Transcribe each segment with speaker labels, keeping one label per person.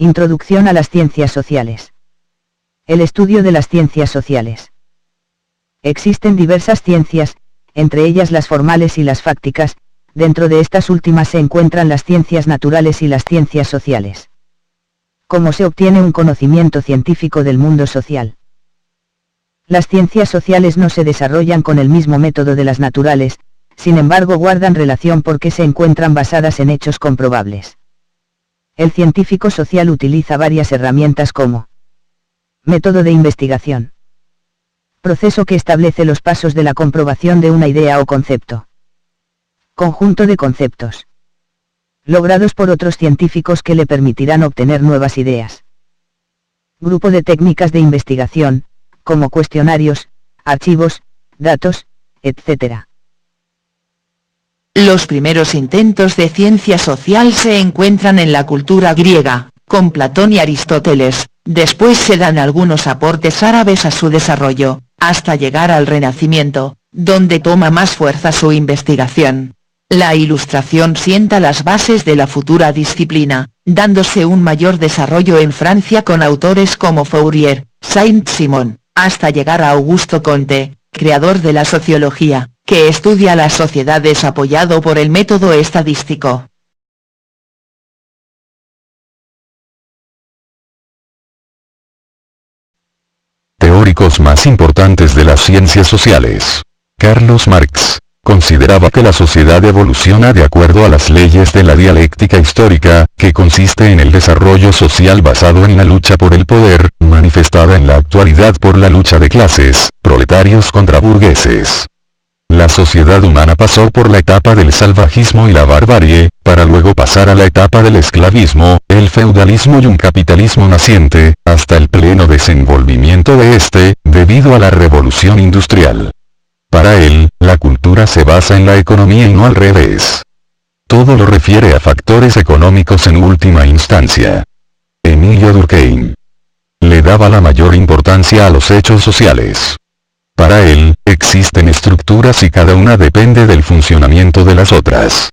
Speaker 1: Introducción a las ciencias sociales. El estudio de las ciencias sociales. Existen diversas ciencias, entre ellas las formales y las fácticas. Dentro de estas últimas se encuentran las ciencias naturales y las ciencias sociales. ¿Cómo se obtiene un conocimiento científico del mundo social? Las ciencias sociales no se desarrollan con el mismo método de las naturales, sin embargo guardan relación porque se encuentran basadas en hechos comprobables. El científico social utiliza varias herramientas como método de investigación, proceso que establece los pasos de la comprobación de una idea o concepto, conjunto de conceptos logrados por otros científicos que le permitirán obtener nuevas ideas, grupo de técnicas de investigación, como cuestionarios, archivos, datos, etc.
Speaker 2: Los primeros intentos de ciencia social se encuentran en la cultura griega, con Platón y Aristóteles. Después se dan algunos aportes árabes a su desarrollo, hasta llegar al Renacimiento, donde toma más fuerza su investigación. La Ilustración sienta las bases de la futura disciplina, dándose un mayor desarrollo en Francia con autores como Fourier, Saint-Simon, hasta llegar a Augusto Comte, creador de la sociología, que estudia las sociedades apoyado por el método estadístico.
Speaker 3: Teóricos más importantes de las ciencias sociales. Carlos Marx consideraba que la sociedad evoluciona de acuerdo a las leyes de la dialéctica histórica, que consiste en el desarrollo social basado en la lucha por el poder, manifestada en la actualidad por la lucha de clases, proletarios contra burgueses. La sociedad humana pasó por la etapa del salvajismo y la barbarie, para luego pasar a la etapa del esclavismo, el feudalismo y un capitalismo naciente, hasta el pleno desenvolvimiento de este, debido a la revolución industrial. Para él, la cultura se basa en la economía y no al revés. Todo lo refiere a factores económicos en última instancia. Emilio Durkheim le daba la mayor importancia a los hechos sociales. Para él, existen estructuras y cada una depende del funcionamiento de las otras.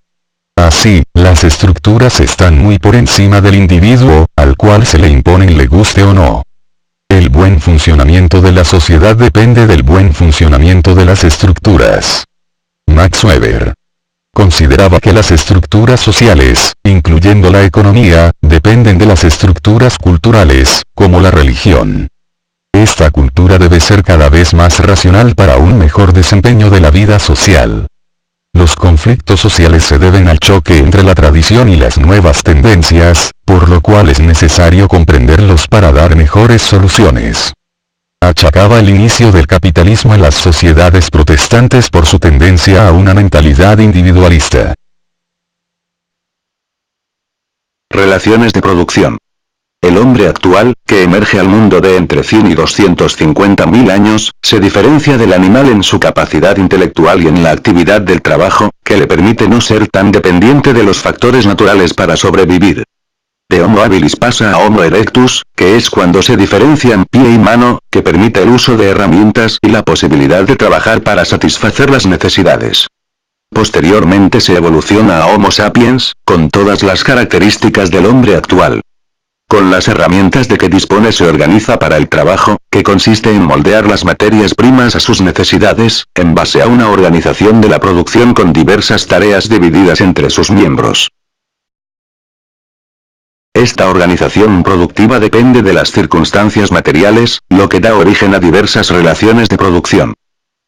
Speaker 3: Así, las estructuras están muy por encima del individuo, al cual se le imponen le guste o no. El buen funcionamiento de la sociedad depende del buen funcionamiento de las estructuras. Max Weber consideraba que las estructuras sociales, incluyendo la economía, dependen de las estructuras culturales, como la religión. Esta cultura debe ser cada vez más racional para un mejor desempeño de la vida social. Los conflictos sociales se deben al choque entre la tradición y las nuevas tendencias, por lo cual es necesario comprenderlos para dar mejores soluciones. Achacaba el inicio del capitalismo en las sociedades protestantes por su tendencia a una mentalidad individualista.
Speaker 4: Relaciones de producción. El hombre actual, que emerge al mundo de entre 100 y 250.000 años, se diferencia del animal en su capacidad intelectual y en la actividad del trabajo, que le permite no ser tan dependiente de los factores naturales para sobrevivir. De Homo habilis pasa a Homo erectus, que es cuando se diferencian pie y mano, que permite el uso de herramientas y la posibilidad de trabajar para satisfacer las necesidades. Posteriormente se evoluciona a Homo sapiens, con todas las características del hombre actual. Con las herramientas de que dispone se organiza para el trabajo, que consiste en moldear las materias primas a sus necesidades, en base a una organización de la producción con diversas tareas divididas entre sus miembros. Esta organización productiva depende de las circunstancias materiales, lo que da origen a diversas relaciones de producción.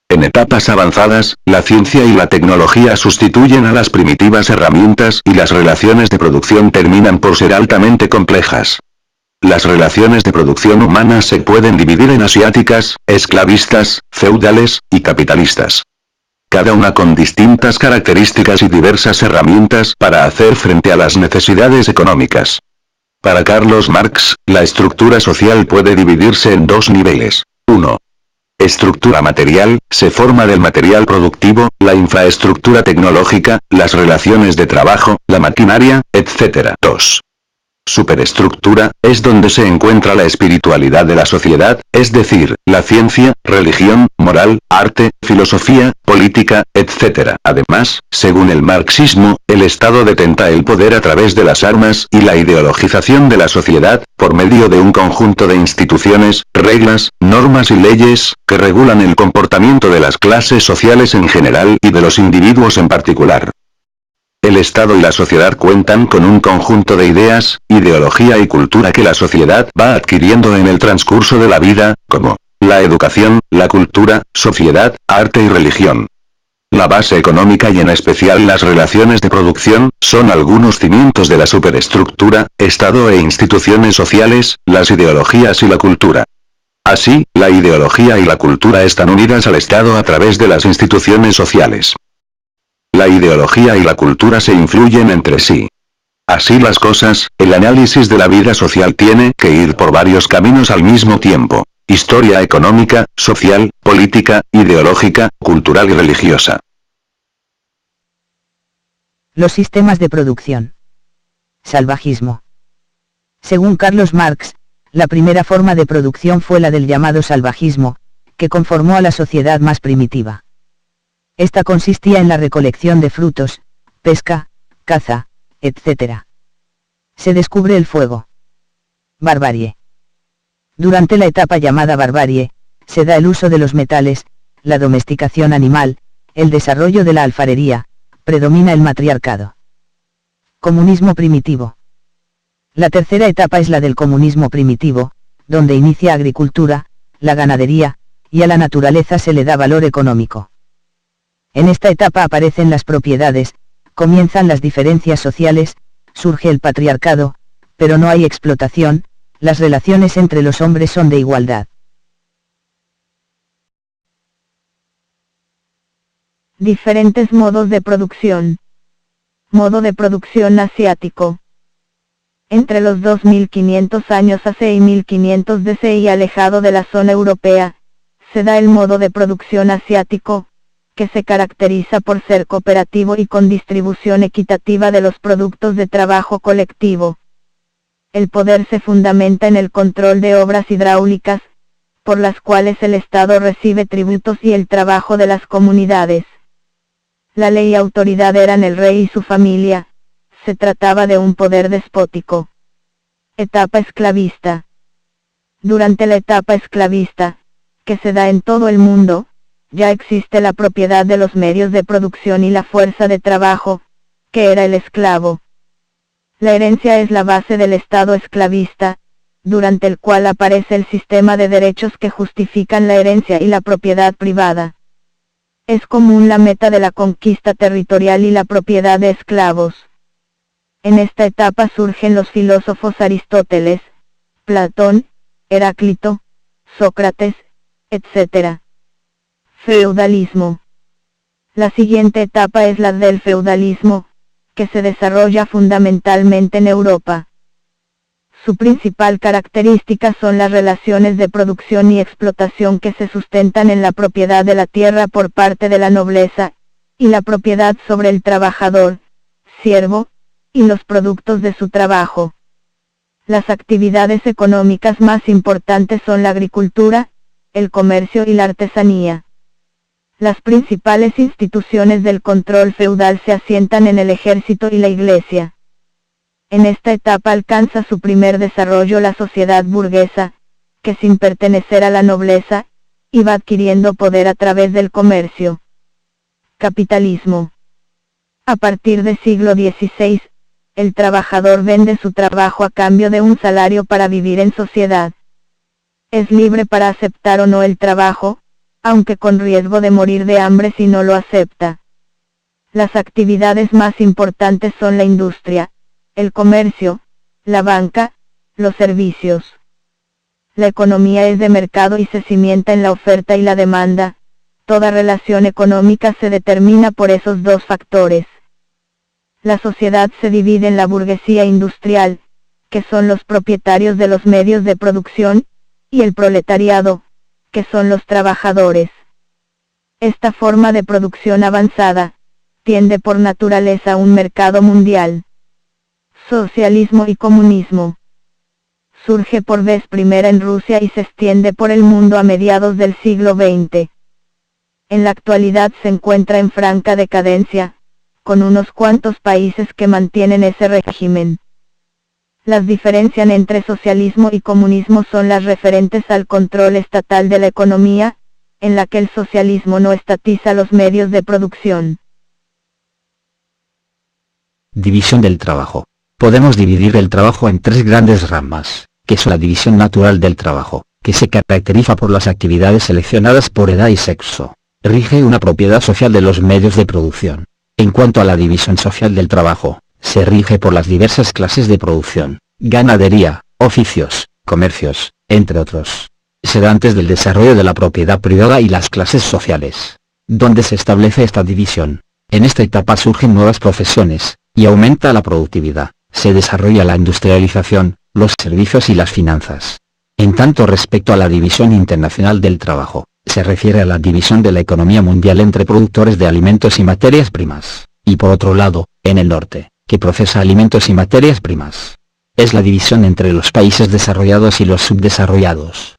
Speaker 4: En etapas avanzadas, la ciencia y la tecnología sustituyen a las primitivas herramientas y las relaciones de producción terminan por ser altamente complejas. Las relaciones de producción humanas se pueden dividir en asiáticas, esclavistas, feudales, y capitalistas. Cada una con distintas características y diversas herramientas para hacer frente a las necesidades económicas. Para Carlos Marx, la estructura social puede dividirse en dos niveles. 1. Estructura material, se forma del material productivo, la infraestructura tecnológica, las relaciones de trabajo, la maquinaria, etc. 2. Superestructura, es donde se encuentra la espiritualidad de la sociedad, es decir, la ciencia, religión, moral, arte, filosofía, política, etc. Además, según el marxismo, el Estado detenta el poder a través de las armas y la ideologización de la sociedad, por medio de un conjunto de instituciones, reglas, normas y leyes, que regulan el comportamiento de las clases sociales en general y de los individuos en particular. El Estado y la sociedad cuentan con un conjunto de ideas, ideología y cultura que la sociedad va adquiriendo en el transcurso de la vida, como la educación, la cultura, sociedad, arte y religión. La base económica y en especial las relaciones de producción, son algunos cimientos de la superestructura, Estado e instituciones sociales, las ideologías y la cultura. Así, la ideología y la cultura están unidas al Estado a través de las instituciones sociales. La ideología y la cultura se influyen entre sí. Así las cosas, el análisis de la vida social tiene que ir por varios caminos al mismo tiempo. Historia económica, social, política, ideológica, cultural y religiosa.
Speaker 1: Los sistemas de producción. Salvajismo. Según Carlos Marx, la primera forma de producción fue la del llamado salvajismo, que conformó a la sociedad más primitiva. Esta consistía en la recolección de frutos, pesca, caza, etc. Se descubre el fuego. Barbarie. Durante la etapa llamada barbarie, se da el uso de los metales, la domesticación animal, el desarrollo de la alfarería, predomina el matriarcado. Comunismo primitivo. La tercera etapa es la del comunismo primitivo, donde inicia agricultura, la ganadería, y a la naturaleza se le da valor económico. En esta etapa aparecen las propiedades, comienzan las diferencias sociales, surge el patriarcado, pero no hay explotación, las relaciones entre los hombres son de igualdad.
Speaker 5: Diferentes modos de producción. Modo de producción asiático. Entre los 2500 años AC y 1500 DC y alejado de la zona europea, se da el modo de producción asiático, que se caracteriza por ser cooperativo y con distribución equitativa de los productos de trabajo colectivo. El poder se fundamenta en el control de obras hidráulicas, por las cuales el Estado recibe tributos y el trabajo de las comunidades. La ley y autoridad eran el rey y su familia, se trataba de un poder despótico. Etapa esclavista. Durante la etapa esclavista, que se da en todo el mundo, ya existe la propiedad de los medios de producción y la fuerza de trabajo, que era el esclavo. La herencia es la base del Estado esclavista, durante el cual aparece el sistema de derechos que justifican la herencia y la propiedad privada. Es común la meta de la conquista territorial y la propiedad de esclavos. En esta etapa surgen los filósofos Aristóteles, Platón, Heráclito, Sócrates, etc. Feudalismo. La siguiente etapa es la del feudalismo, que se desarrolla fundamentalmente en Europa. Su principal característica son las relaciones de producción y explotación que se sustentan en la propiedad de la tierra por parte de la nobleza, y la propiedad sobre el trabajador, siervo, y los productos de su trabajo. Las actividades económicas más importantes son la agricultura, el comercio y la artesanía. Las principales instituciones del control feudal se asientan en el ejército y la iglesia. En esta etapa alcanza su primer desarrollo la sociedad burguesa, que sin pertenecer a la nobleza, iba adquiriendo poder a través del comercio. Capitalismo. A partir del siglo XVI, el trabajador vende su trabajo a cambio de un salario para vivir en sociedad. Es libre para aceptar o no el trabajo, aunque con riesgo de morir de hambre si no lo acepta. Las actividades más importantes son la industria, el comercio, la banca, los servicios. La economía es de mercado y se cimienta en la oferta y la demanda. Toda relación económica se determina por esos dos factores. La sociedad se divide en la burguesía industrial, que son los propietarios de los medios de producción, y el proletariado, que son los trabajadores. Esta forma de producción avanzada, tiende por naturaleza a un mercado mundial. Socialismo y comunismo. Surge por vez primera en Rusia y se extiende por el mundo a mediados del siglo XX. En la actualidad se encuentra en franca decadencia, con unos cuantos países que mantienen ese régimen. Las diferencias entre socialismo y comunismo son las referentes al control estatal de la economía, en la que el socialismo no estatiza los medios de producción.
Speaker 6: División del trabajo. Podemos dividir el trabajo en tres grandes ramas, que son la división natural del trabajo, que se caracteriza por las actividades seleccionadas por edad y sexo. Rige una propiedad social de los medios de producción. En cuanto a la división social del trabajo, se rige por las diversas clases de producción, ganadería, oficios, comercios, entre otros. Se da antes del desarrollo de la propiedad privada y las clases sociales. ¿Dónde se establece esta división? En esta etapa surgen nuevas profesiones, y aumenta la productividad, se desarrolla la industrialización, los servicios y las finanzas. En tanto respecto a la división internacional del trabajo, se refiere a la división de la economía mundial entre productores de alimentos y materias primas, y por otro lado, en el norte, que procesa alimentos y materias primas. Es la división entre los países desarrollados y los subdesarrollados.